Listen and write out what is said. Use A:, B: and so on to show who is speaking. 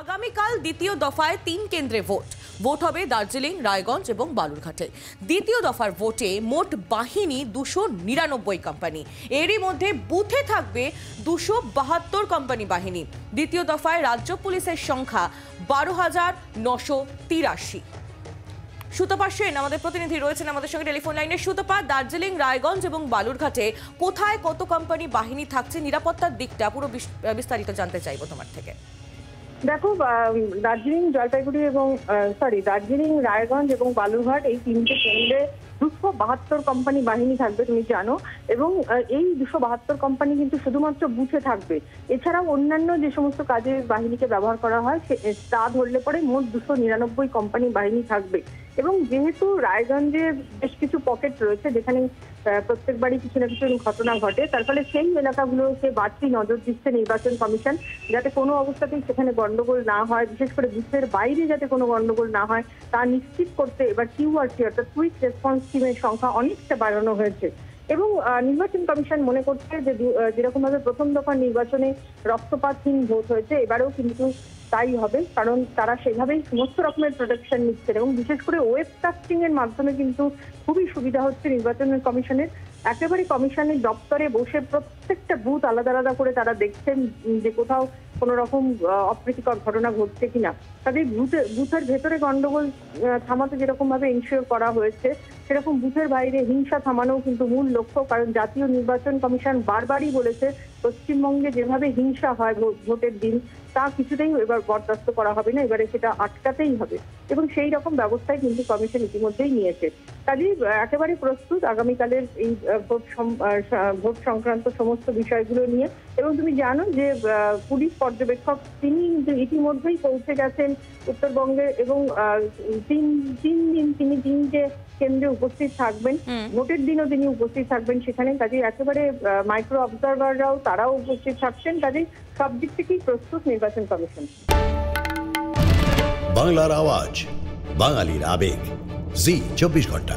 A: আগামীকাল দ্বিতীয় দফায় ৩ কেন্দ্রে ভোট হবে দার্জিলিং, রায়গঞ্জ এবং বালুরঘাটে। দ্বিতীয় দফার ভোটে মোট বাহিনী 299 কোম্পানি, এরই মধ্যে বুথে থাকবে 272 কোম্পানি বাহিনী। দ্বিতীয় দফায় রাজ্য পুলিশের সংখ্যা 12,983। সুতপা সেন আমাদের প্রতিনিধি রয়েছেন আমাদের সঙ্গে টেলিফোন লাইনে। সুতপা, দার্জিলিং, রায়গঞ্জ এবং বালুরঘাটে কোথায় কত কোম্পানি বাহিনী থাকছে, নিরাপত্তার দিকটা পুরো বিস্তারিত জানতে চাইবো তোমার থেকে।
B: দেখো, দার্জিলিং, জলপাইগুড়ি এবং দার্জিলিং, রায়গঞ্জ এবং বালুরঘাট এই 3টে কেন্দ্রে 272 কোম্পানি বাহিনী থাকবে, তুমি জানো। এবং এই 272 কোম্পানি কিন্তু শুধুমাত্র বুথে থাকবে। এছাড়াও অন্যান্য যে সমস্ত কাজে বাহিনীকে ব্যবহার করা হয় তা ধরলে পরে মোট 299 কোম্পানি বাহিনী থাকবে। এবং যেহেতু রায়গঞ্জে বেশ কিছু পকেট রয়েছে যেখানে প্রত্যেকবারই কিছু না কিছু ঘটনা ঘটে, তার ফলে সেই এলাকাগুলোকে বাড়তি নজর দিচ্ছে নির্বাচন কমিশন, যাতে কোনো অবস্থাতেই সেখানে গন্ডগোল না হয়, বিশেষ করে বুথের বাইরে যাতে কোনো গন্ডগোল না হয় তা নিশ্চিত করতে এবার কিউআরটি অর্থাৎ কুইক রেসপন্স টিমের সংখ্যা অনেকটা বাড়ানো হয়েছে। এবং নির্বাচন কমিশন মনে করছে যে যেরকম ভাবে প্রথম দফার নির্বাচনে রক্তপাতহীন ভোট হয়েছে, এবারেও কিন্তু তাই হবে, কারণ তারা সেভাবেই সমস্ত রকমের প্রোটেকশন নিচ্ছেন। এবং বিশেষ করে ওয়েবকাস্টিং এর মাধ্যমে কিন্তু খুবই সুবিধা হচ্ছে নির্বাচন কমিশনের। একেবারে কমিশনের দপ্তরে বসে প্রত্যেকটা বুথ আলাদা আলাদা করে তারা দেখছেন যে কোথাও কোনো রকম অপ্রীতিকর ঘটনা ঘটছে কিনা। তাদের বুথের ভেতরে গন্ডগোল থামাতে যেরকম ভাবে ইনশিওর করা হয়েছে, সেরকম বুথের বাইরে হিংসা থামানোও কিন্তু মূল লক্ষ্য। কারণ জাতীয় নির্বাচন কমিশন বারবারই বলেছে পশ্চিমবঙ্গে যেভাবে হিংসা হয় ভোটের দিন তা কিছুতেই এবার বরদাস্ত করা হবে না, এবারে সেটা আটকাতেই হবে। এবং সেই রকম ব্যবস্থাই কিন্তু কমিশন ইতিমধ্যেই নিয়েছে। কাজেই একেবারে প্রস্তুত আগামীকালের এই ভোট সংক্রান্ত সমস্ত বিষয়গুলো নিয়ে। এবং তুমি জানো যে পুলিশ পর্যবেক্ষক তিনি ইতিমধ্যেই পৌঁছে গেছেন উত্তরবঙ্গে এবং তিন দিন তিনি 3টে কেন্দ্রে উপস্থিত থাকবেন। ভোটের দিনও তিনি উপস্থিত থাকবেন সেখানে। কাজেই একেবারে মাইক্রো অবজারভাররাও তারাও উপস্থিত থাকছেন। কাজেই সব দিক থেকেই প্রস্তুত নির্বাচন কমিশন।
C: বাংলার আওয়াজ, বাঙালির আবেগ, জি 24 ঘন্টা।